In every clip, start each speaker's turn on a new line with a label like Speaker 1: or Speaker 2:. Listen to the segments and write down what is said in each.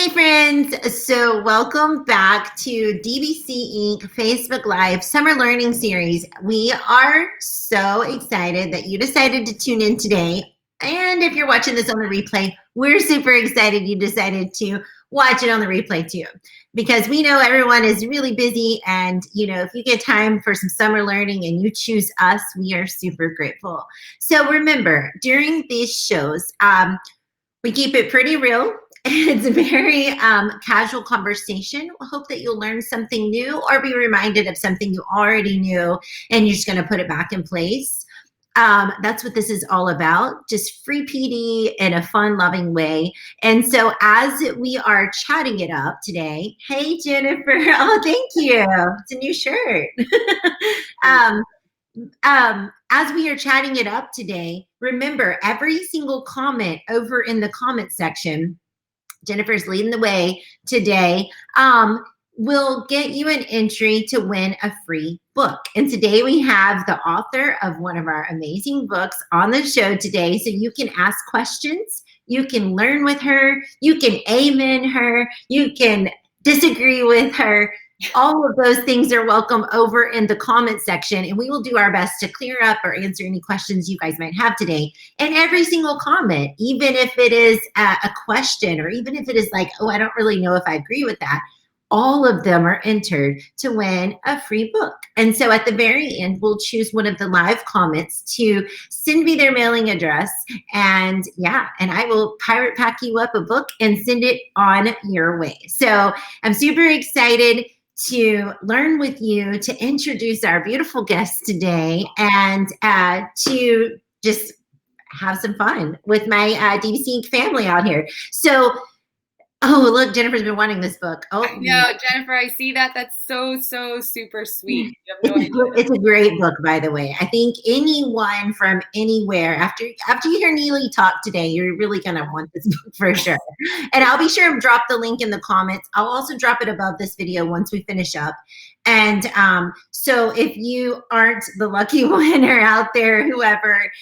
Speaker 1: Hey friends, so welcome back to DBC Inc. Facebook Live Summer Learning Series. We are so excited that you decided to tune in today. And if you're watching this on the replay, we're super excited you decided to watch it on the replay too. Because we know everyone is really busy and if you get time for some summer learning and you choose us, we are super grateful. So remember, during these shows, we keep it pretty real. It's a very casual conversation. We hope that you'll learn something new or be reminded of something you already knew and you're just going to put it back in place. That's what this is all about, just free PD in a fun, loving way. And so as we are chatting it up today, hey, Jennifer. Oh, thank you. It's a new shirt. As we are chatting it up today, remember every single comment over in the comment section, Jennifer's leading the way today, will get you an entry to win a free book. And today we have the author of one of our amazing books on the show today. So you can ask questions, you can learn with her, you can amen her, you can disagree with her. All of those things are welcome over in the comment section, and we will do our best to clear up or answer any questions you guys might have today. And every single comment, even if it is a question, or even if it is like, oh, I don't really know if I agree with that, all of them are entered to win a free book. And so at the very end, we'll choose one of the live comments to send me their mailing address. And I will pirate pack you up a book and send it on your way. So I'm super excited to learn with you, to introduce our beautiful guests today, and to just have some fun with my DBC family out here. So, oh, look, Jennifer's been wanting this book. Oh,
Speaker 2: I know, Jennifer, I see that. That's so super sweet. You have no idea.
Speaker 1: It's a great book, by the way. I think anyone from anywhere, after you hear Nili talk today, you're really going to want this book for sure. And I'll be sure to drop the link in the comments. I'll also drop it above this video once we finish up. And so if you aren't the lucky winner out there, whoever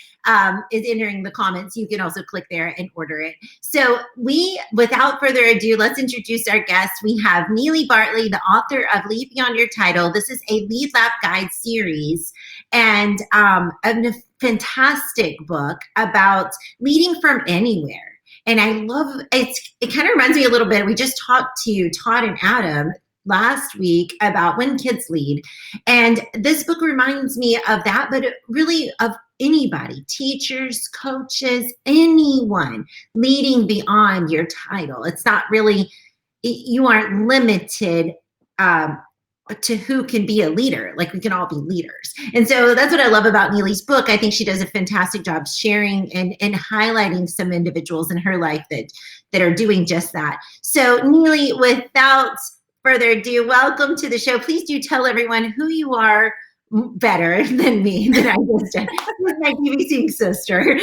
Speaker 1: is entering the comments, you can also click there and order it. So without further ado, let's introduce our guests. We have Nili Bartley, the author of Lead Beyond Your Title. This is a Lead Lab Guide series and a fantastic book about leading from anywhere. And I love it. It kind of reminds me a little bit. We just talked to Todd and Adam last week about when kids lead. And this book reminds me of that, but really of anybody, teachers, coaches, anyone leading beyond your title. It's not really, you aren't limited to who can be a leader. Like, we can all be leaders. And so that's what I love about Nili's book. I think she does a fantastic job sharing and highlighting some individuals in her life that are doing just that. So Nili, without further ado, welcome to the show. Please do tell everyone who you are better than me, than I just did. With my DBC sister.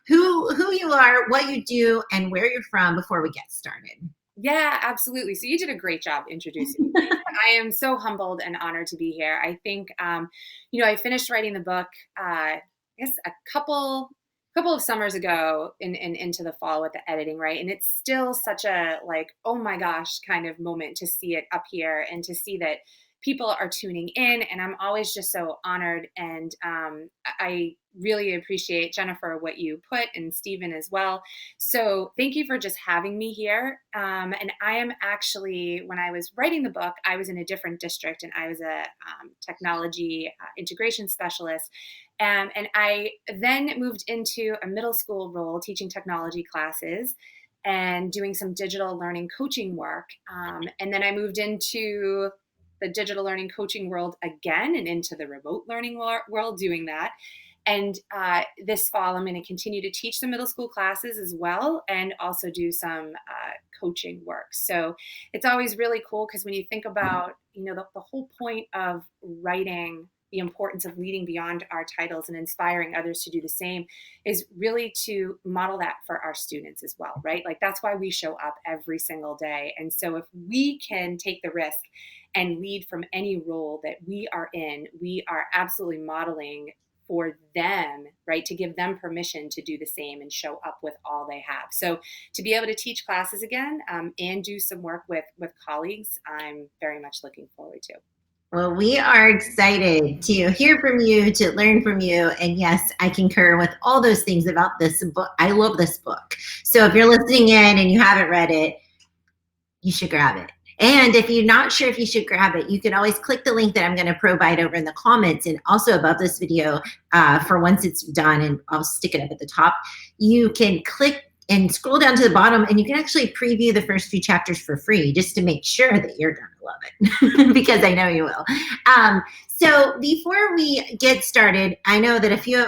Speaker 1: Who you are, what you do, and where you're from before we get started.
Speaker 2: Yeah, absolutely. So you did a great job introducing me. I am so humbled and honored to be here. I think, I finished writing the book, I guess a couple of summers ago into the fall with the editing, right? And it's still such a oh my gosh kind of moment to see it up here and to see that people are tuning in. And I'm always just so honored. And I really appreciate, Jennifer, what you put, and Stephen as well. So thank you for just having me here. And I am actually, when I was writing the book, I was in a different district, and I was a technology integration specialist. And I then moved into a middle school role teaching technology classes and doing some digital learning coaching work. And then I moved into the digital learning coaching world again and into the remote learning world doing that. And this fall, I'm going to continue to teach the middle school classes as well, and also do some coaching work. So it's always really cool, because when you think about, the whole point of writing, the importance of leading beyond our titles and inspiring others to do the same, is really to model that for our students as well, right? Like, that's why we show up every single day. And so if we can take the risk and lead from any role that we are in, we are absolutely modeling for them, right? To give them permission to do the same and show up with all they have. So to be able to teach classes again, and do some work with colleagues, I'm very much looking forward to.
Speaker 1: Well, we are excited to hear from you, to learn from you. And yes, I concur with all those things about this book. I love this book. So if you're listening in and you haven't read it, you should grab it. And if you're not sure if you should grab it, you can always click the link that I'm going to provide over in the comments and also above this video for once it's done, and I'll stick it up at the top. You can click and scroll down to the bottom, and you can actually preview the first few chapters for free just to make sure that you're going to love it because I know you will. So before we get started, I know that a few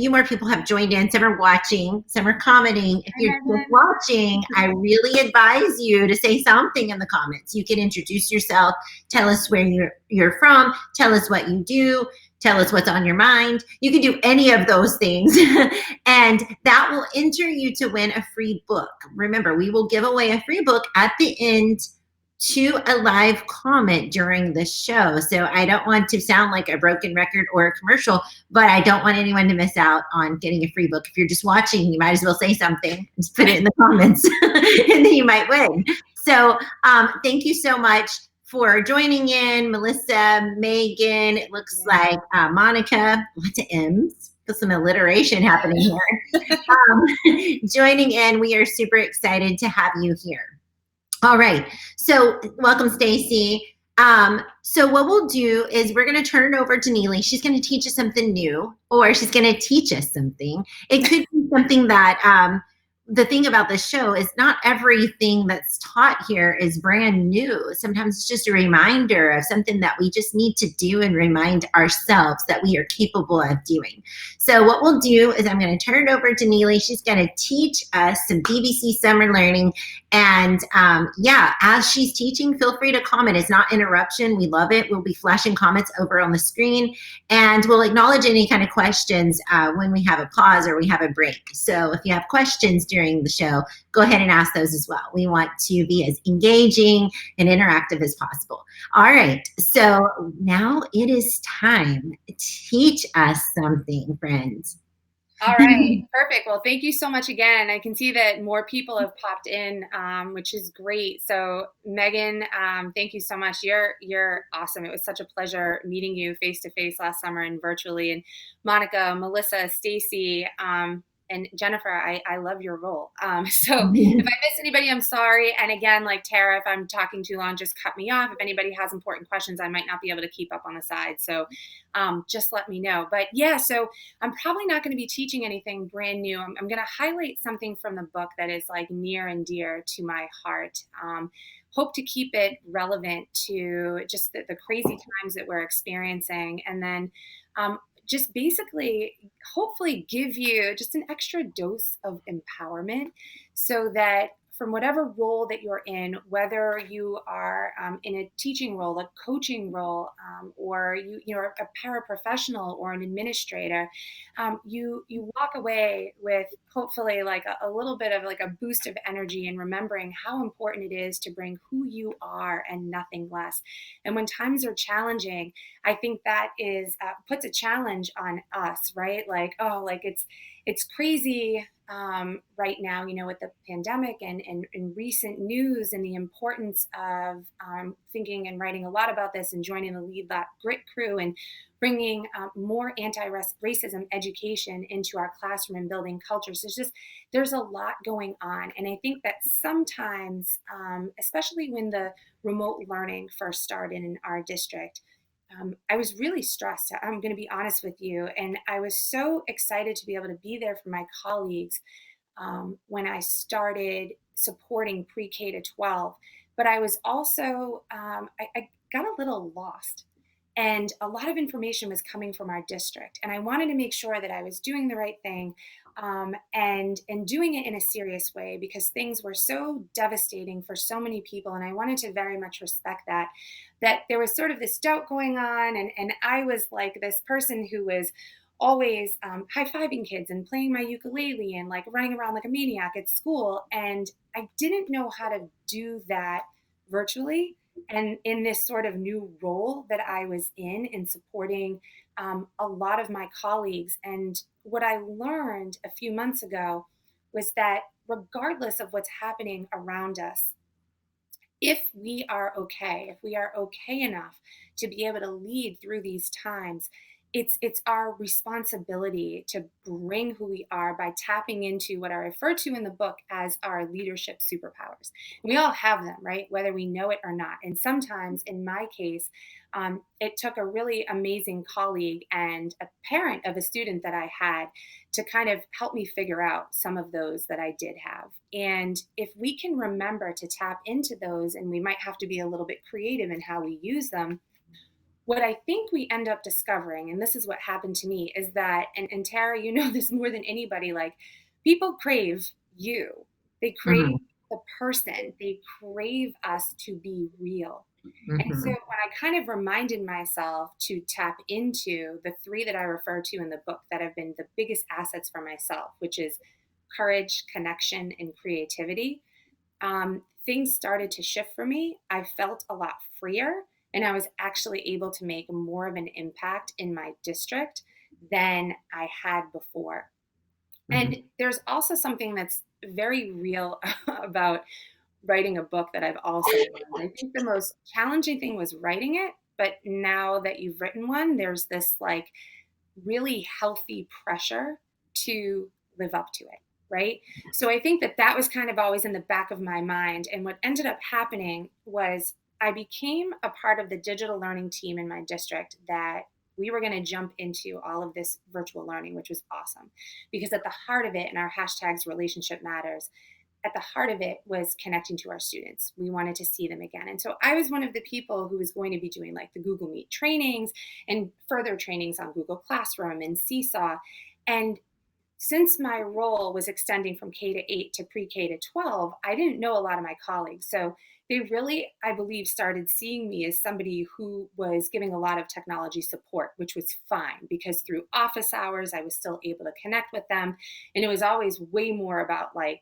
Speaker 1: more people have joined in. Some are watching, some are commenting. If you're just watching, I really advise you to say something in the comments. You can introduce yourself, tell us where you're from, tell us what you do, tell us what's on your mind. You can do any of those things, and that will enter you to win a free book. Remember, we will give away a free book at the end to a live comment during the show. So I don't want to sound like a broken record or a commercial, but I don't want anyone to miss out on getting a free book. If you're just watching, you might as well say something. Just put it in the comments and then you might win. So thank you so much for joining in, Melissa, Megan, it looks like Monica, lots of M's. There's some alliteration happening here. Joining in, we are super excited to have you here. All right, so welcome, Stacy. So what we'll do is we're going to turn it over to Nili. She's going to teach us something new, or she's going to teach us something. It could be something that the thing about this show is not everything that's taught here is brand new. Sometimes it's just a reminder of something that we just need to do and remind ourselves that we are capable of doing. So what we'll do is I'm going to turn it over to Nili. She's going to teach us some DBC summer learning. And as she's teaching, feel free to comment. It's not interruption. We love it. We'll be flashing comments over on the screen, and we'll acknowledge any kind of questions when we have a pause or we have a break. So if you have questions during the show, go ahead and ask those as well. We want to be as engaging and interactive as possible. All right, so now it is time. Teach us something, friends.
Speaker 2: All right, perfect. Well, thank you so much again. I can see that more people have popped in, which is great. So Megan, thank you so much. You're awesome. It was such a pleasure meeting you face to face last summer and virtually. And Monica, Melissa, Stacy, and Jennifer, I love your role. So if I miss anybody, I'm sorry. And again, like Tara, if I'm talking too long, just cut me off. If anybody has important questions, I might not be able to keep up on the side. So just let me know. But yeah, so I'm probably not going to be teaching anything brand new. I'm going to highlight something from the book that is like near and dear to my heart. Hope to keep it relevant to just the crazy times that we're experiencing. And then just basically, hopefully give you just an extra dose of empowerment so that from whatever role that you're in, whether you are in a teaching role, a coaching role, or you're a paraprofessional or an administrator, you walk away with hopefully like a little bit of like a boost of energy and remembering how important it is to bring who you are and nothing less. And when times are challenging, I think that is puts a challenge on us, right? Like, oh, like it's crazy right now, with the pandemic and recent news and the importance of thinking and writing a lot about this and joining the Lead That Grit crew and bringing more anti-racism education into our classroom and building cultures. There's a lot going on. And I think that sometimes, especially when the remote learning first started in our district, I was really stressed. I'm going to be honest with you. And I was so excited to be able to be there for my colleagues when I started supporting pre-K to 12. But I was also, I got a little lost. And a lot of information was coming from our district. And I wanted to make sure that I was doing the right thing and doing it in a serious way because things were so devastating for so many people. And I wanted to very much respect that there was sort of this doubt going on. And I was like this person who was always high-fiving kids and playing my ukulele and like running around like a maniac at school. And I didn't know how to do that virtually. And in this sort of new role that I was in supporting a lot of my colleagues. And what I learned a few months ago was that regardless of what's happening around us, if we are okay enough to be able to lead through these times, it's our responsibility to bring who we are by tapping into what I refer to in the book as our leadership superpowers. And we all have them, right? Whether we know it or not. And sometimes, in my case, it took a really amazing colleague and a parent of a student that I had to kind of help me figure out some of those that I did have. And if we can remember to tap into those, and we might have to be a little bit creative in how we use them, what I think we end up discovering, and this is what happened to me, is that, and Tara, you know this more than anybody, like people crave you. They crave
Speaker 1: Mhm.
Speaker 2: the person. They crave us to be real. And so
Speaker 1: Mhm.
Speaker 2: when I kind of reminded myself to tap into the three that I refer to in the book that have been the biggest assets for myself, which is courage, connection, and creativity, things started to shift for me. I felt a lot freer, and I was actually able to make more of an impact in my district than I had before. And
Speaker 1: Mhm.
Speaker 2: there's also something that's very real about writing a book that I've also learned. I think the most challenging thing was writing it, but now that you've written one, there's this like really healthy pressure to live up to it, right? So I think that that was kind of always in the back of my mind. And what ended up happening was I became a part of the digital learning team in my district that we were going to jump into all of this virtual learning, which was awesome. Because at the heart of it, and our hashtags relationship matters, at the heart of it was connecting to our students. We wanted to see them again. And so I was one of the people who was going to be doing like the Google Meet trainings and further trainings on Google Classroom and Seesaw. And since my role was extending from K to 8 to pre K to 12, I didn't know a lot of my colleagues. So they really, I believe, started seeing me as somebody who was giving a lot of technology support, which was fine because through office hours, I was still able to connect with them. And it was always way more about like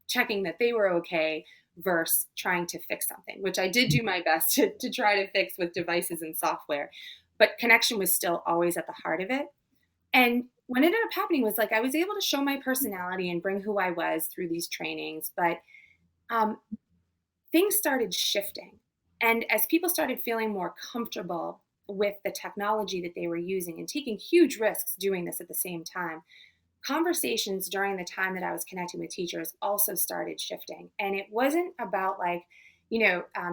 Speaker 2: checking that they were okay versus trying to fix something, which I did do my best to try to fix with devices and software. But connection was still always at the heart of it. And what ended up happening was like I was able to show my personality and bring who I was through these trainings, but um, things started shifting. And as people started feeling more comfortable with the technology that they were using and taking huge risks doing this at the same time, conversations during the time that I was connecting with teachers also started shifting. And it wasn't about like,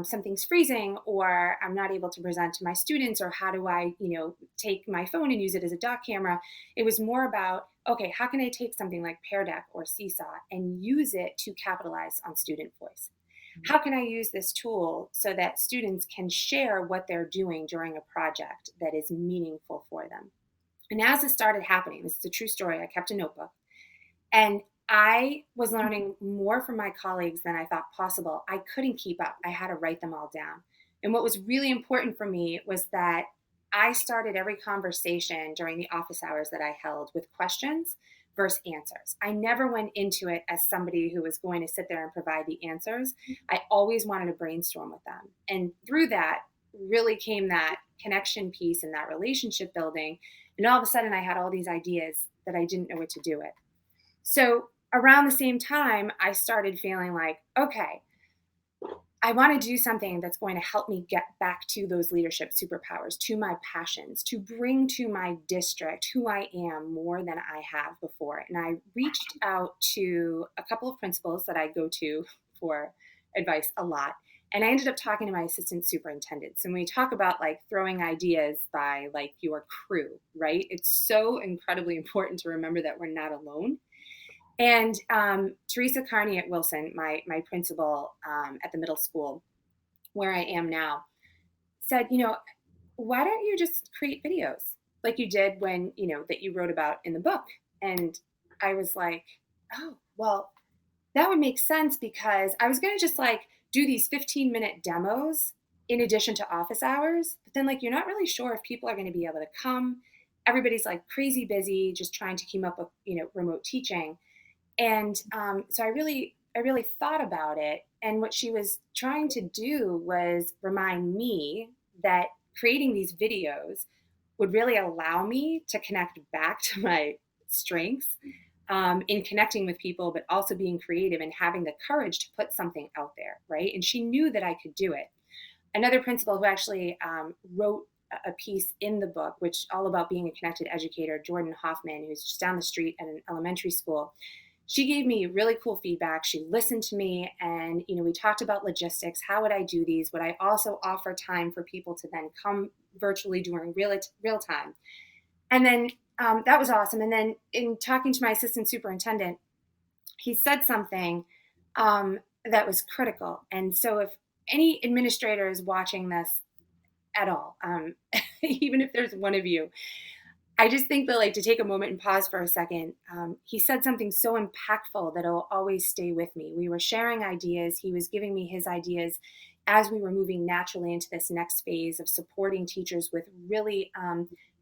Speaker 2: something's freezing or I'm not able to present to my students or how do I, take my phone and use it as a doc camera. It was more about, okay, how can I take something like Pear Deck or Seesaw and use it to capitalize on student voice? How can I use this tool so that students can share what they're doing during a project that is meaningful for them? And as this started happening, this is a true story, I kept a notebook and I was learning more from my colleagues than I thought possible. I couldn't keep up. I had to write them all down. And what was really important for me was that I started every conversation during the office hours that I held with questions versus answers. I never went into it as somebody who was going to sit there and provide the answers. I always wanted to brainstorm with them. And through that really came that connection piece and that relationship building. And all of a sudden I had all these ideas that I didn't know what to do with. So around the same time, I started feeling like, okay, I want to do something that's going to help me get back to those leadership superpowers, to my passions, to bring to my district who I am more than I have before. And I reached out to a couple of principals that I go to for advice a lot. And I ended up talking to my assistant superintendents. And we talk about like throwing ideas by like your crew, right? It's so incredibly important to remember that we're not alone. And Teresa Carney at Wilson, my principal at the middle school where I am now, said, why don't you just create videos like you did when, that you wrote about in the book? And I was like, oh, well, that would make sense because I was going to just like do these 15-minute demos in addition to office hours. But then, like, you're not really sure if people are going to be able to come. Everybody's like crazy busy just trying to keep up with, remote teaching. And so I really thought about it. And what she was trying to do was remind me that creating these videos would really allow me to connect back to my strengths in connecting with people, but also being creative and having the courage to put something out there, right? And she knew that I could do it. Another principal who actually wrote a piece in the book, which all about being a connected educator, Jordan Hoffman, who's just down the street at an elementary school. She gave me really cool feedback. She listened to me, and we talked about logistics. How would I do these? Would I also offer time for people to then come virtually during real time? And then that was awesome. And then in talking to my assistant superintendent, he said something that was critical. And so if any administrator is watching this at all, even if there's one of you, I just think that, like, to take a moment and pause for a second. He said something so impactful that it'll always stay with me. We were sharing ideas. He was giving me his ideas as we were moving naturally into this next phase of supporting teachers with really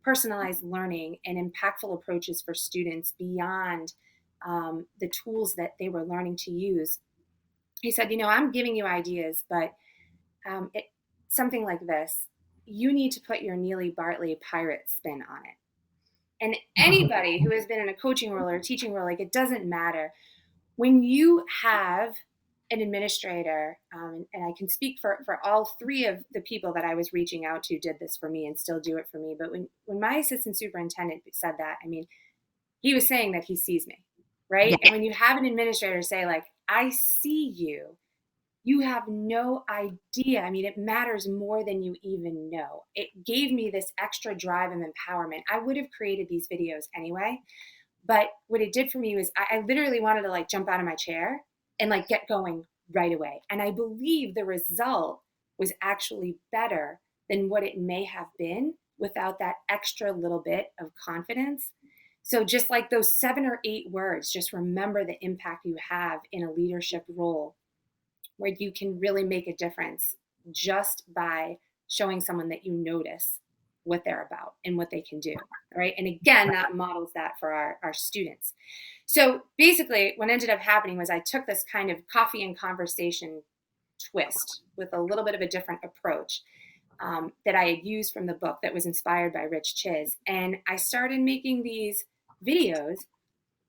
Speaker 2: personalized learning and impactful approaches for students beyond the tools that they were learning to use. He said, I'm giving you ideas, but something like this, you need to put your Nili Bartley pirate spin on it. And anybody who has been in a coaching role or a teaching role, like, it doesn't matter. When you have an administrator, and I can speak for all three of the people that I was reaching out to did this for me and still do it for me. But when my assistant superintendent said that, I mean, he was saying that he sees me, right?
Speaker 1: Yeah.
Speaker 2: And when you have an administrator say, like, I see you, you have no idea. I mean, it matters more than you even know. It gave me this extra drive and empowerment. I would have created these videos anyway, but what it did for me was I literally wanted to, like, jump out of my chair and, like, get going right away. And I believe the result was actually better than what it may have been without that extra little bit of confidence. So just like those 7 or 8 words, just remember the impact you have in a leadership role where you can really make a difference just by showing someone that you notice what they're about and what they can do. Right. And again, that models that for our students. So basically, what ended up happening was I took this kind of coffee and conversation twist with a little bit of a different approach that I had used from the book that was inspired by Rich Chiz. And I started making these videos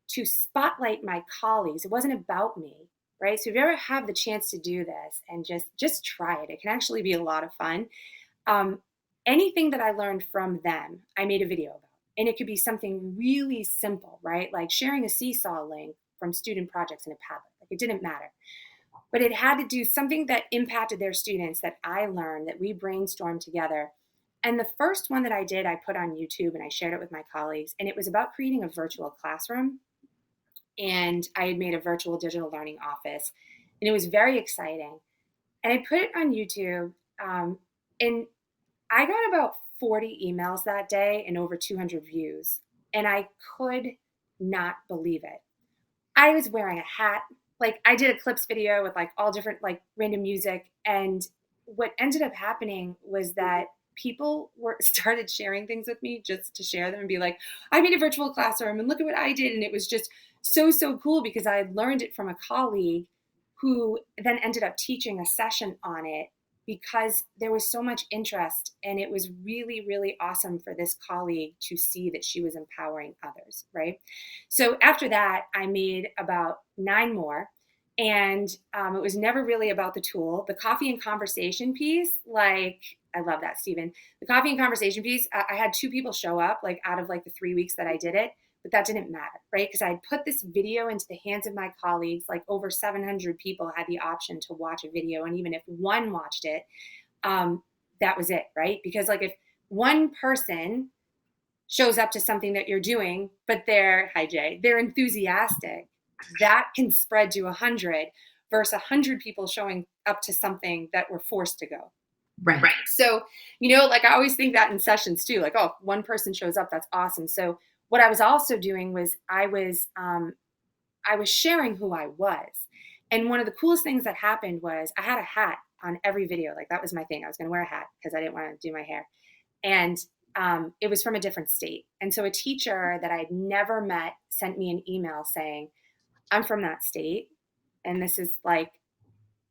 Speaker 2: to spotlight my colleagues. It wasn't about me, right? So if you ever have the chance to do this, and just try it, it can actually be a lot of fun. Anything that I learned from them, I made a video about. And it could be something really simple, right? Like sharing a seesaw link from student projects in a Padlet. Like, it didn't matter. But it had to do something that impacted their students, that I learned, that we brainstormed together. And the first one that I did, I put on YouTube and I shared it with my colleagues. And it was about creating a virtual classroom. And I had made a virtual digital learning office. And it was very exciting. And I put it on YouTube. And I got about 40 emails that day and over 200 views. And I could not believe it. I was wearing a hat. Like, I did a clips video with, like, all different, like, random music. And what ended up happening was that people started sharing things with me just to share them and be like, I made a virtual classroom and look at what I did. And it was just so cool because I had learned it from a colleague who then ended up teaching a session on it because there was so much interest. And it was really awesome for this colleague to see that she was empowering others, right? So after that, I made about 9 more. And it was never really about the tool. The coffee and conversation piece, like, I love that, Stephen. The coffee and conversation piece, I had 2 people show up, like, out of, like, the 3 weeks that I did it. But that didn't matter, right? Because I had put this video into the hands of my colleagues. Like, over 700 people had the option to watch a video. And even if one watched it, that was it, right? Because, like, if one person shows up to something that you're doing, but they're enthusiastic, that can spread to 100 versus 100 people showing up to something that were forced to go.
Speaker 1: Right.
Speaker 2: So, like, I always think that in sessions too, like, oh, one person shows up, that's awesome. So what I was also doing was I was sharing who I was. And one of the coolest things that happened was I had a hat on every video. Like, that was my thing. I was going to wear a hat because I didn't want to do my hair. And it was from a different state. And so a teacher that I'd never met sent me an email saying, I'm from that state. And this is, like,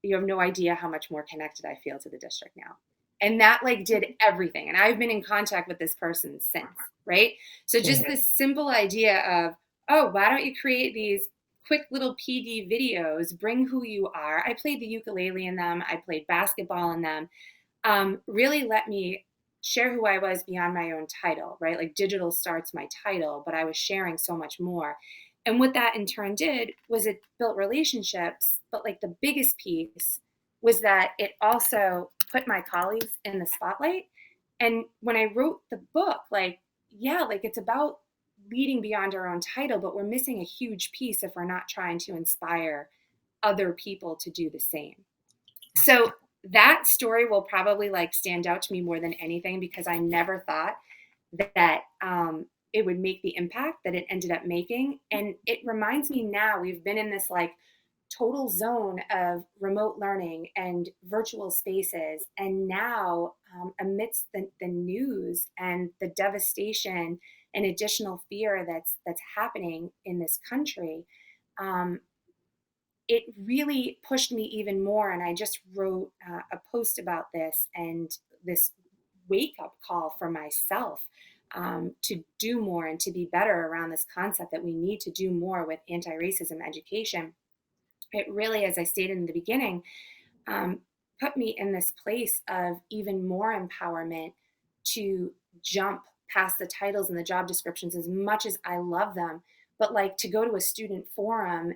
Speaker 2: you have no idea how much more connected I feel to the district now. And that like did everything. And I've been in contact with this person since, right? So just this simple idea of, oh, why don't you create these quick little PD videos, bring who you are. I played the ukulele in them. I played basketball in them. Really let me share who I was beyond my own title, right? Like digital starts my title, but I was sharing so much more. And what that in turn did was it built relationships. But like the biggest piece was that it also put my colleagues in the spotlight. And when I wrote the book, like, yeah, like it's about leading beyond our own title, but we're missing a huge piece if we're not trying to inspire other people to do the same. So that story will probably like stand out to me more than anything, because I never thought that it would make the impact that it ended up making. And it reminds me now, we've been in this like total zone of remote learning and virtual spaces. And now amidst the news and the devastation and additional fear that's happening in this country, it really pushed me even more. And I just wrote a post about this, and this wake up call for myself to do more and to be better around this concept that we need to do more with anti-racism education. It really, as I stated in the beginning, put me in this place of even more empowerment to jump past the titles and the job descriptions, as much as I love them. But like to go to a student forum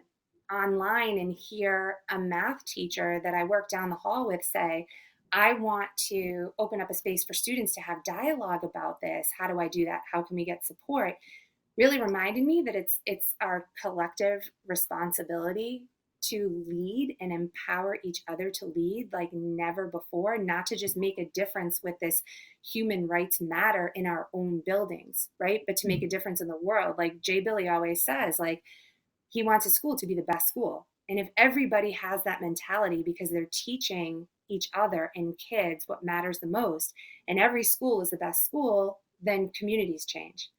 Speaker 2: online and hear a math teacher that I work down the hall with say, I want to open up a space for students to have dialogue about this. How do I do that? How can we get support? Really reminded me that it's our collective responsibility to lead and empower each other to lead like never before, not to just make a difference with this human rights matter in our own buildings, right? But to make a difference in the world. Like Jay Billy always says, like, he wants his school to be the best school. And if everybody has that mentality, because they're teaching each other and kids what matters the most, and every school is the best school, then communities change,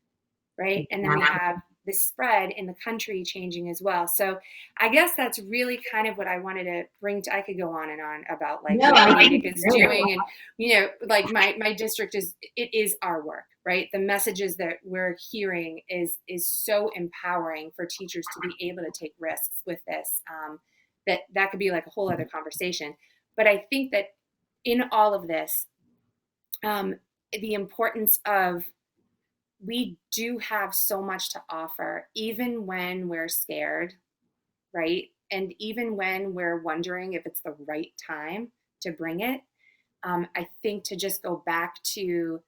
Speaker 2: right? And then we have this spread in the country changing as well. So I guess that's really kind of what I wanted to bring to, I could go on and on about like what Natick is doing. And, you know, like my district it is our work, right? The messages that we're hearing is so empowering for teachers to be able to take risks with this. That could be like a whole other conversation. But I think that in all of this, the importance of, we do have so much to offer, even when we're scared, right? And even when we're wondering if it's the right time to bring it. I think to just go back to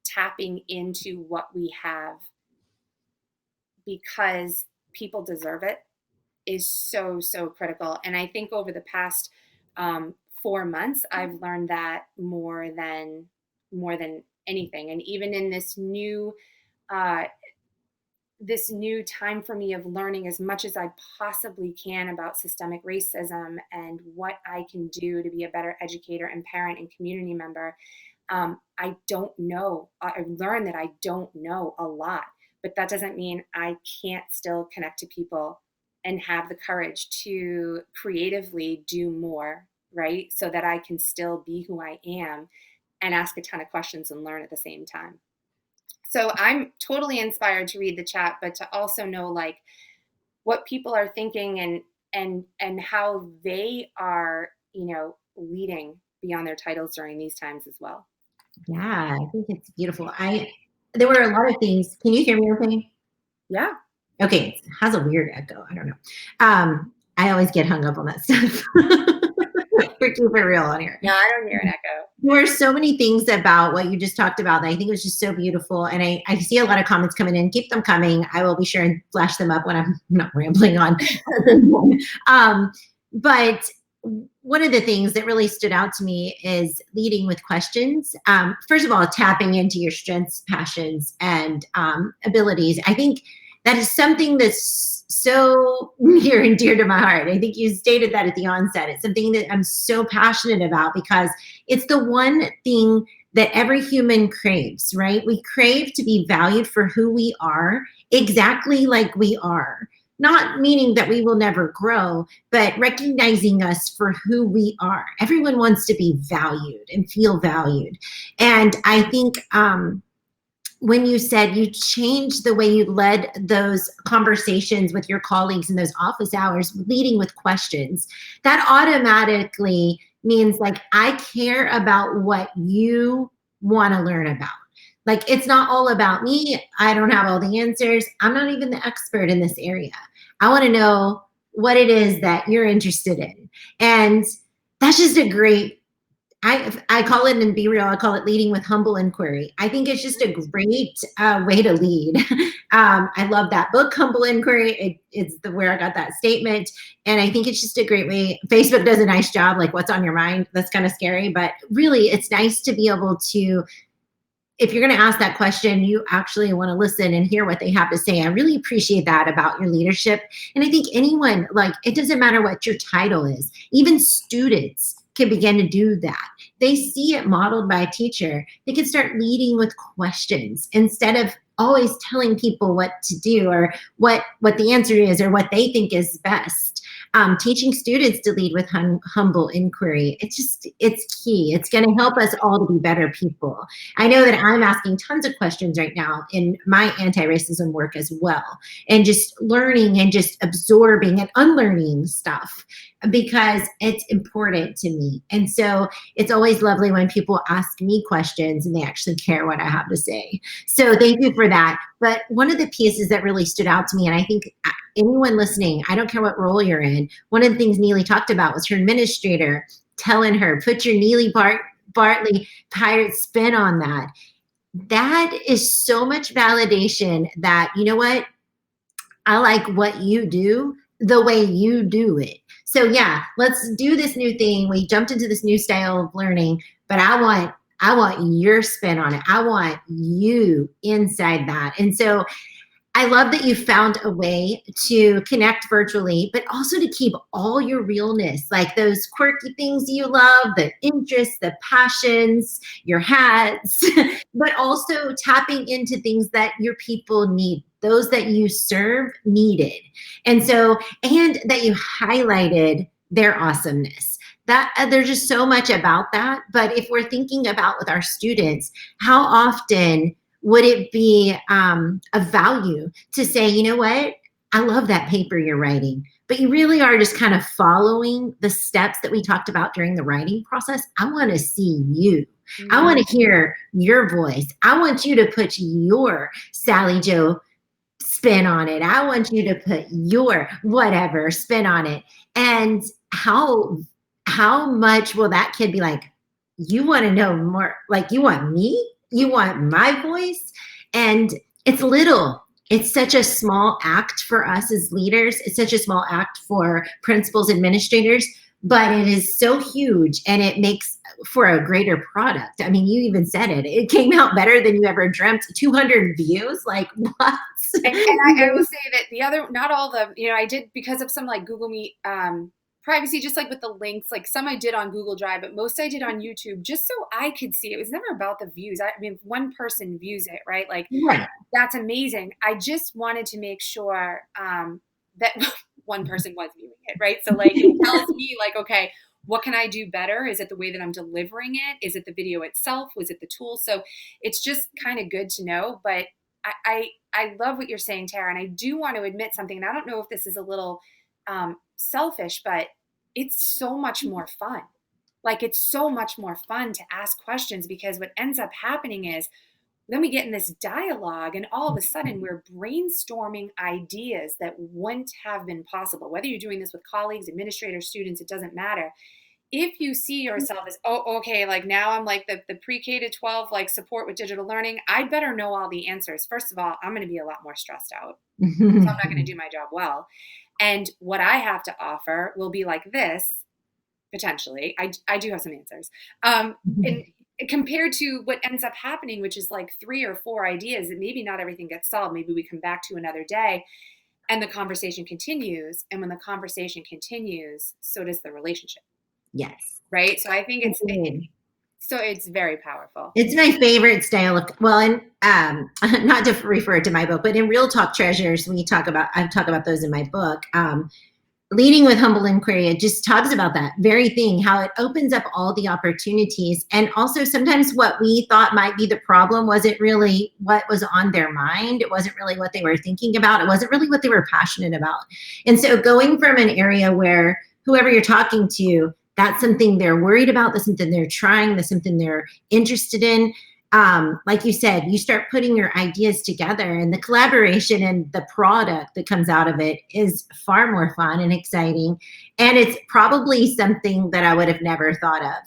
Speaker 2: tapping into what we have, because people deserve it, is so, so critical. And I think over the past 4 months, I've learned that more than anything. And even in this new time for me of learning as much as I possibly can about systemic racism and what I can do to be a better educator and parent and community member, I don't know. I've learned that I don't know a lot, but that doesn't mean I can't still connect to people and have the courage to creatively do more, right? So that I can still be who I am and ask a ton of questions and learn at the same time. So I'm totally inspired to read the chat, but to also know like what people are thinking and how they are, you know, leading beyond their titles during these times as well.
Speaker 1: Yeah, I think it's beautiful. There were a lot of things. Can you hear me okay?
Speaker 2: Yeah.
Speaker 1: Okay, it has a weird echo. I don't know. I always get hung up on that stuff. We're super real on here.
Speaker 2: No, I don't hear an echo.
Speaker 1: There were so many things about what you just talked about that I think it was just so beautiful. And I see a lot of comments coming in. Keep them coming. I will be sure and flash them up when I'm not rambling on. But one of the things that really stood out to me is leading with questions. First of all, tapping into your strengths, passions, and abilities. I think that is something that's so near and dear to my heart. I think you stated that at the onset. It's something that I'm so passionate about because it's the one thing that every human craves, right? We crave to be valued for who we are, exactly like we are. not meaning that we will never grow, but recognizing us for who we are. Everyone wants to be valued and feel valued. And I think when you said you changed the way you led those conversations with your colleagues in those office hours, leading with questions, that automatically means like, I care about what you want to learn about. Like, it's not all about me. I don't have all the answers. I'm not even the expert in this area. I want to know what it is that you're interested in. And that's just a great, I call it, and be real, I call it leading with humble inquiry. I think it's just a great way to lead. I love that book, Humble Inquiry. It's where I got that statement. And I think it's just a great way. Facebook does a nice job, like what's on your mind. That's kind of scary, but really it's nice to be able to, if you're going to ask that question, you actually want to listen and hear what they have to say. I really appreciate that about your leadership. And I think anyone, like, it doesn't matter what your title is, even students can begin to do that. They see it modeled by a teacher. They can start leading with questions instead of always telling people what to do or what the answer is or what they think is best. Teaching students to lead with humble inquiry. It's key. It's going to help us all to be better people. I know that I'm asking tons of questions right now in my anti-racism work as well, and just learning and just absorbing and unlearning stuff because it's important to me. And so it's always lovely when people ask me questions and they actually care what I have to say. So thank you for that. But one of the pieces that really stood out to me, and I think anyone listening, I don't care what role you're in, one of the things Nili talked about was her administrator telling her, put your Nili Bartley pirate spin on that. That is so much validation that, you know what, I like what you do the way you do it. So yeah, let's do this new thing. We jumped into this new style of learning, but I want your spin on it. I want you inside that. And so I love that you found a way to connect virtually, but also to keep all your realness, like those quirky things you love, the interests, the passions, your hats, but also tapping into things that your people need, those that you serve needed. And so, and that you highlighted their awesomeness. That there's just so much about that. But if we're thinking about with our students, how often would it be of value to say, you know what, I love that paper you're writing, but you really are just kind of following the steps that we talked about during the writing process. I want to see you. I want to hear your voice. I want you to put your Sally Joe spin on it. I want you to put your whatever spin on it. And how much will that kid be like, you want to know more, like you want me? You want my voice? And it's little. It's such a small act for us as leaders. It's such a small act for principals, administrators, but it is so huge and it makes for a greater product. I mean, you even said it. It came out better than you ever dreamt. 200 views, like what?
Speaker 2: And I will say that the other, not all the, I did because of some like Google Meet privacy, just like with the links, like some I did on Google Drive, but most I did on YouTube just so I could see. It was never about the views. I mean, if one person views it, right? Like
Speaker 1: Right.
Speaker 2: That's amazing. I just wanted to make sure that one person was viewing it, right? So like it tells me like, okay, what can I do better? Is it the way that I'm delivering it? Is it the video itself? Was it the tool? So it's just kind of good to know. But I love what you're saying, Tara, and I do want to admit something. And I don't know if this is a little selfish, but it's so much more fun. Like it's so much more fun to ask questions because what ends up happening is then we get in this dialogue and all of a sudden we're brainstorming ideas that wouldn't have been possible. Whether you're doing this with colleagues, administrators, students, it doesn't matter. If you see yourself as, oh, okay, like now I'm like the pre-K to 12, like support with digital learning, I better know all the answers. First of all, I'm going to be a lot more stressed out. So I'm not going to do my job well. And what I have to offer will be like this, potentially. I do have some answers. And compared to what ends up happening, which is like 3 or 4 ideas, and maybe not everything gets solved. Maybe we come back to another day and the conversation continues. And when the conversation continues, so does the relationship.
Speaker 1: Yes.
Speaker 2: Right. So I think it's So it's very powerful.
Speaker 1: It's my favorite style of, well, and not to refer to my book, but in Real Talk Treasures, I talk about those in my book. Leading with Humble Inquiry, it just talks about that very thing, how it opens up all the opportunities. And also sometimes what we thought might be the problem wasn't really what was on their mind. It wasn't really what they were thinking about. It wasn't really what they were passionate about. And so going from an area where whoever you're talking to, that's something they're worried about, that's something they're trying, that's something they're interested in. Like you said, you start putting your ideas together, and the collaboration and the product that comes out of it is far more fun and exciting. And it's probably something that I would have never thought of.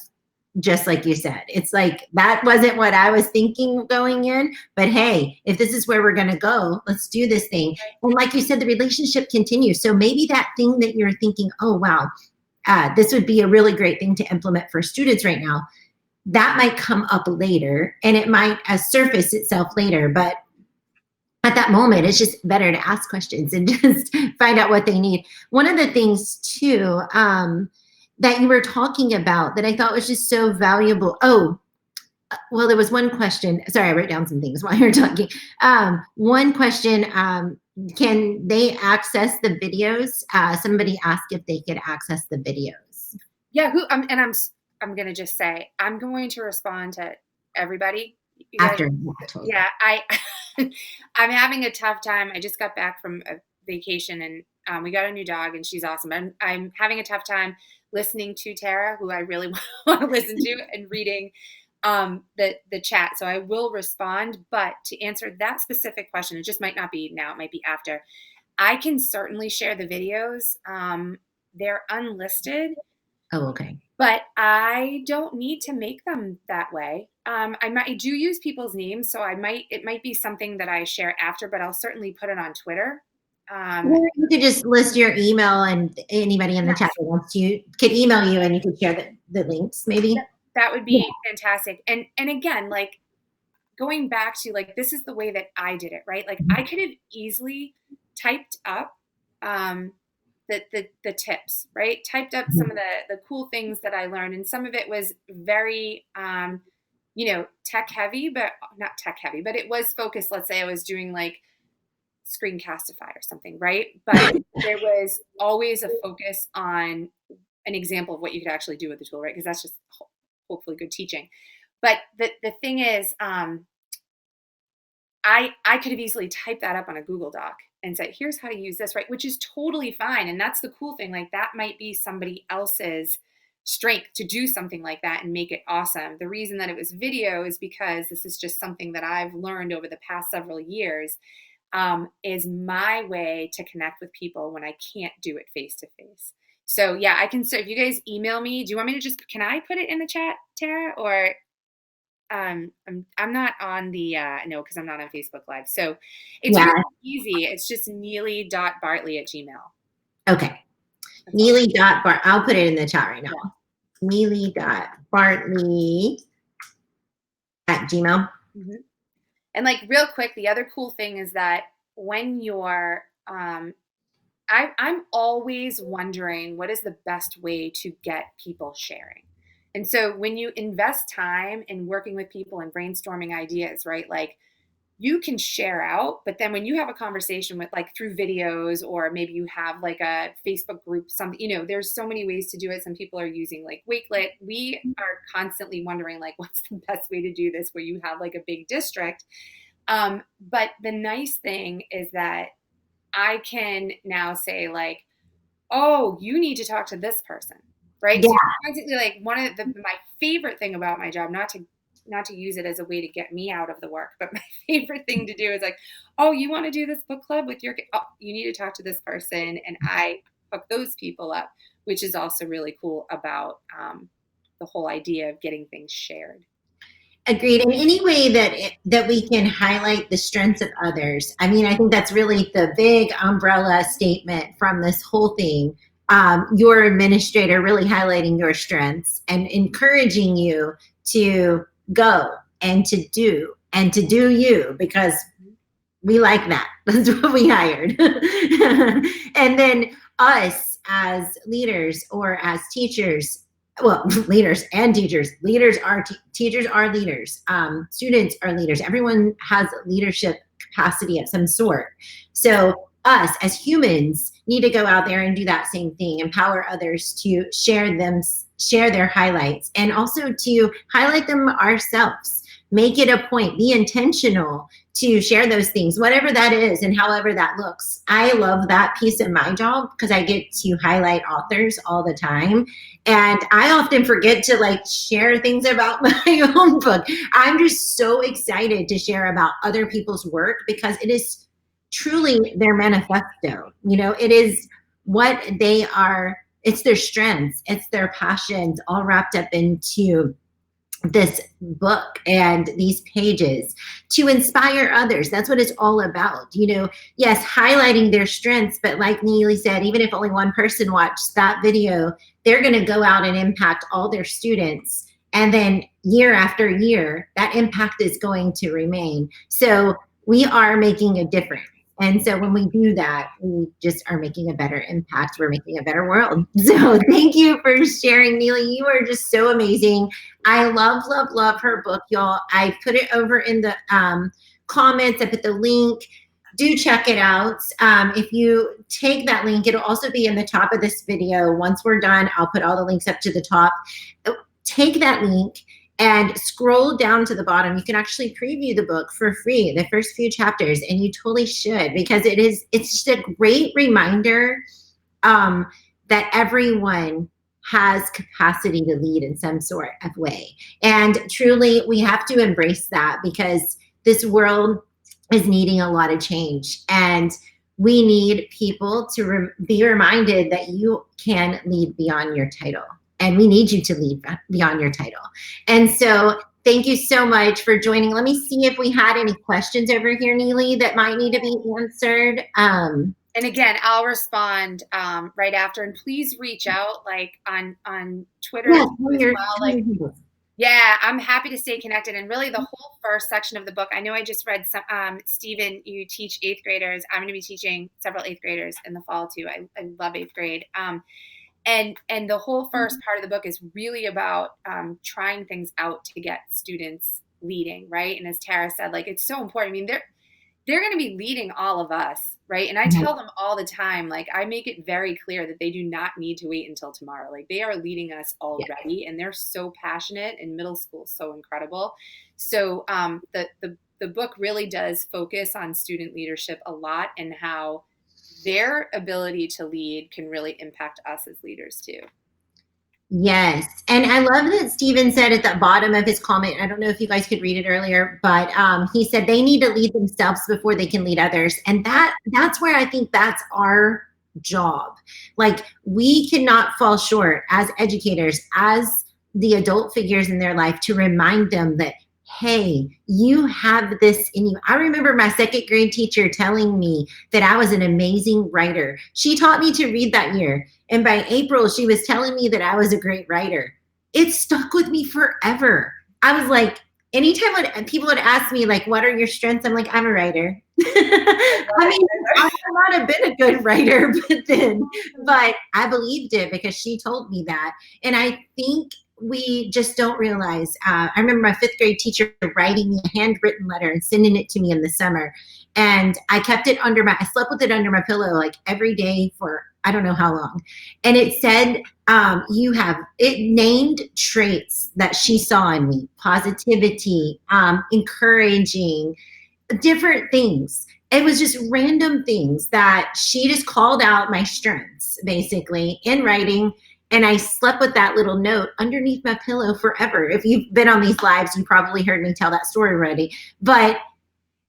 Speaker 1: Just like you said, it's like, that wasn't what I was thinking going in, but hey, if this is where we're going to go, let's do this thing. And like you said, the relationship continues. So maybe that thing that you're thinking, oh, wow, this would be a really great thing to implement for students right now, that might come up later, and it might surface itself later. But at that moment, it's just better to ask questions and just find out what they need. One of the things too, that you were talking about that I thought was just so valuable. Oh, well, there was one question. Sorry, I wrote down some things while you were talking. One question, can they access the videos? Somebody asked if they could access the videos.
Speaker 2: Yeah, I'm going to just say, I'm going to respond to everybody.
Speaker 1: After.
Speaker 2: Yeah, I'm having a tough time. I just got back from a vacation, and we got a new dog, and she's awesome. I'm having a tough time listening to Tara, who I really want to listen to, and reading the chat. So I will respond, but to answer that specific question, it just might not be now, it might be after. I can certainly share the videos. They're unlisted.
Speaker 1: Oh, okay.
Speaker 2: But I don't need to make them that way. I do use people's names, so it might be something that I share after, but I'll certainly put it on Twitter.
Speaker 1: You could just list your email, and anybody in the chat that wants to could email you, and you could share the links maybe.
Speaker 2: That would be fantastic. And again, like, going back to, like, this is the way that I did it, right? Like, I could have easily typed up the tips, right? Typed up some of the cool things that I learned. And some of it was very, tech heavy, but not tech heavy, but it was focused. Let's say I was doing like Screencastify or something, right? But there was always a focus on an example of what you could actually do with the tool, right? Because that's just hopefully good teaching. But the thing is, I could have easily typed that up on a Google Doc and said, here's how to use this, right? Which is totally fine. And that's the cool thing. Like, that might be somebody else's strength to do something like that and make it awesome. The reason that it was video is because this is just something that I've learned over the past several years, is my way to connect with people when I can't do it face to face. So yeah, I can. So if you guys email me, do you want me to can I put it in the chat, Tara? Or I'm not on the no, because I'm not on Facebook Live. So it's really easy. It's just Nili.Bartley@gmail.
Speaker 1: Okay. Nili.Bart. I'll put it in the chat right now. Yeah. Nili.Bartley@gmail.
Speaker 2: Mm-hmm. And like, real quick, the other cool thing is that when you're I'm always wondering what is the best way to get people sharing. And so when you invest time in working with people and brainstorming ideas, right? Like, you can share out, but then when you have a conversation with, like, through videos, or maybe you have like a Facebook group, something, there's so many ways to do it. Some people are using like Wakelet. We are constantly wondering, like, what's the best way to do this where you have like a big district. But the nice thing is that I can now say, like, oh, you need to talk to this person, right?
Speaker 1: Yeah.
Speaker 2: So constantly, like, one of my favorite thing about my job, not to use it as a way to get me out of the work, but my favorite thing to do is like, oh, you want to do this book club with you need to talk to this person, and I hook those people up, which is also really cool about the whole idea of getting things shared.
Speaker 1: Agreed. In any way that we can highlight the strengths of others. I mean, I think that's really the big umbrella statement from this whole thing. Your administrator really highlighting your strengths and encouraging you to go and to do you, because we like that. That's what we hired. And then us as leaders or as teachers, well, leaders and teachers. Leaders are teachers are leaders. Students are leaders. Everyone has leadership capacity of some sort. So us as humans need to go out there and do that same thing. Empower others to share their highlights, and also to highlight them ourselves. Make it a point. Be intentional to share those things, whatever that is and however that looks. I love that piece of my job because I get to highlight authors all the time. And I often forget to like share things about my own book. I'm just so excited to share about other people's work because it is truly their manifesto. You know, it is what they are, it's their strengths, it's their passions all wrapped up into this book and these pages to inspire others. That's what it's all about. You know, yes, highlighting their strengths, but like Nili said, even if only one person watched that video, they're going to go out and impact all their students. And then year after year, that impact is going to remain. So we are making a difference. And so when we do that, we just are making a better impact. We're making a better world. So thank you for sharing, Nili. You are just so amazing. I love, love, love her book, y'all. I put it over in the comments. I put the link. Do check it out. If you take that link, it'll also be in the top of this video. Once we're done, I'll put all the links up to the top. Take that link and scroll down to the bottom. You can actually preview the book for free, the first few chapters, and you totally should, because it's just a great reminder that everyone has capacity to lead in some sort of way. And truly, we have to embrace that because this world is needing a lot of change. And we need people to be reminded that you can lead beyond your title. And we need you to lead beyond your title. And so thank you so much for joining. Let me see if we had any questions over here, Nili, that might need to be answered.
Speaker 2: And again, I'll respond right after. And please reach out, like on Twitter as well. Like, yeah, I'm happy to stay connected. And really, the whole first section of the book. I know I just read some. Stephen, you teach 8th graders. I'm going to be teaching several 8th graders in the fall too. I love 8th grade. And the whole first part of the book is really about trying things out to get students leading, right? And as Tara said, like, it's so important. I mean, they're going to be leading all of us, right? And I tell them all the time, like, I make it very clear that they do not need to wait until tomorrow. Like, they are leading us already, and they're so passionate, and middle school is so incredible. So the book really does focus on student leadership a lot, and how their ability to lead can really impact us as leaders too.
Speaker 1: Yes. And I love that Stephen said at the bottom of his comment, I don't know if you guys could read it earlier, but he said they need to lead themselves before they can lead others. And that's where I think that's our job. Like, we cannot fall short as educators, as the adult figures in their life, to remind them that, hey, you have this in you. I remember my 2nd grade teacher telling me that I was an amazing writer. She taught me to read that year. And by April, she was telling me that I was a great writer. It stuck with me forever. I was like, anytime people would ask me, like, what are your strengths? I'm like, I'm a writer. I mean, I might not have been a good writer but I believed it because she told me that. And I think we just don't realize. I remember my 5th grade teacher writing me a handwritten letter and sending it to me in the summer. And I kept it I slept with it under my pillow like every day for I don't know how long. And it said, it named traits that she saw in me: positivity, encouraging, different things. It was just random things that she just called out my strengths, basically, in writing. And I slept with that little note underneath my pillow forever. If you've been on these lives, you probably heard me tell that story already. But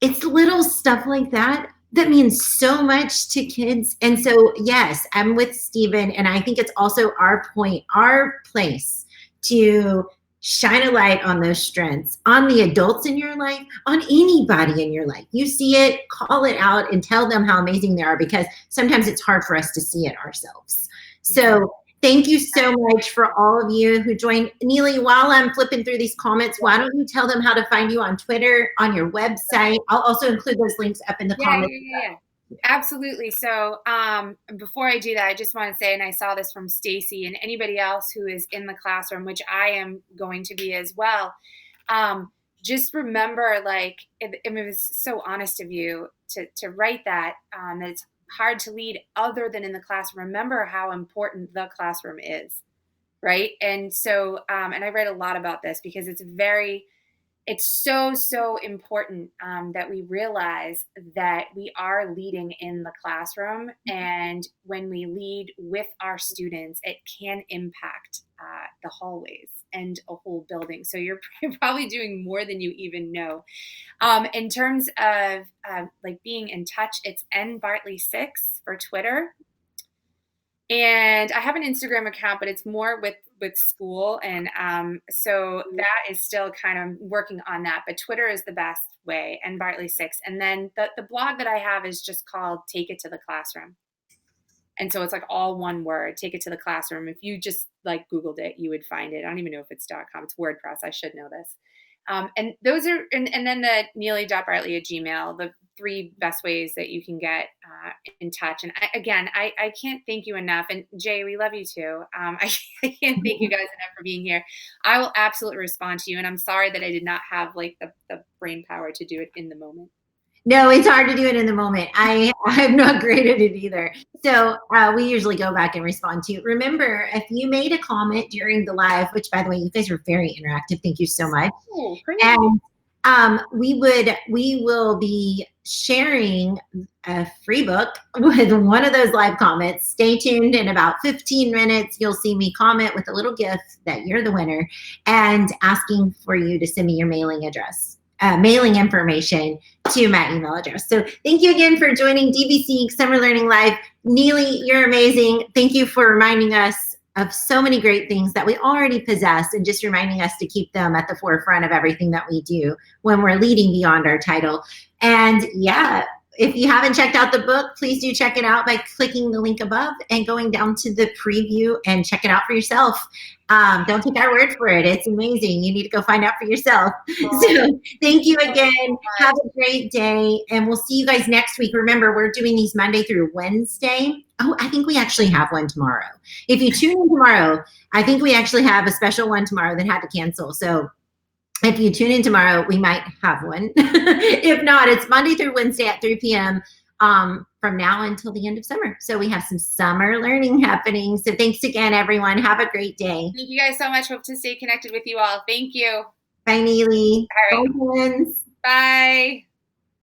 Speaker 1: it's little stuff like that that means so much to kids. And so, yes, I'm with Stephen. And I think it's also our place to shine a light on those strengths, on the adults in your life, on anybody in your life. You see it, call it out, and tell them how amazing they are, because sometimes it's hard for us to see it ourselves. So thank you so much for all of you who joined. Nili, while I'm flipping through these comments, why don't you tell them how to find you on Twitter, on your website? I'll also include those links up in the comments.
Speaker 2: Yeah. Absolutely. So, before I do that, I just want to say, and I saw this from Stacy and anybody else who is in the classroom, which I am going to be as well. Um, just remember, like, it was so honest of you to write that, that it's hard to lead other than in the classroom. Remember how important the classroom is, right? And so, and I write a lot about this because it's so, so important that we realize that we are leading in the classroom. And when we lead with our students, it can impact the hallways and a whole building. So you're probably doing more than you even know. In terms of like being in touch, it's nbartley6 for Twitter. And I have an Instagram account, but it's more with school, and so that is still kind of working on that. But Twitter is the best way, and Bartley6, and then the blog that I have is just called "Take It to the Classroom," and so it's like all one word. Take it to the classroom. If you just like Googled it, you would find it. I don't even know if it's .com. It's WordPress. I should know this. And those are, and then the Nili.Bartley@gmail, the three best ways that you can get in touch. And I can't thank you enough. And Jay, we love you too. I can't thank you guys enough for being here. I will absolutely respond to you. And I'm sorry that I did not have like the brain power to do it in the moment.
Speaker 1: No, it's hard to do it in the moment. I'm not great at it either. So we usually go back and respond to. Remember, if you made a comment during the live, which by the way, you guys were very interactive. Thank you so much.
Speaker 2: Oh,
Speaker 1: and we will be sharing a free book with one of those live comments. Stay tuned. In about 15 minutes, you'll see me comment with a little gift that you're the winner and asking for you to send me your mailing address. Mailing information to my email address. So thank you again for joining DBC Summer Learning Live. Nili, you're amazing. Thank you for reminding us of so many great things that we already possess and just reminding us to keep them at the forefront of everything that we do when we're leading beyond our title. And yeah, if you haven't checked out the book, please do check it out by clicking the link above and going down to the preview and check it out for yourself. Don't take our word for it. It's amazing. You need to go find out for yourself. So thank you again. Have a great day. And we'll see you guys next week. Remember, we're doing these Monday through Wednesday. Oh, I think we actually have one tomorrow. If you tune in tomorrow, I think we actually have a special one tomorrow that had to cancel. So if you tune in tomorrow, we might have one. If not, it's Monday through Wednesday at 3 p.m. From now until the end of summer. So we have some summer learning happening. So thanks again, everyone. Have a great day.
Speaker 2: Thank you guys so much. Hope to stay connected with you all. Thank you.
Speaker 1: Bye, Nili.
Speaker 2: All right.
Speaker 1: Bye, friends.
Speaker 2: Bye.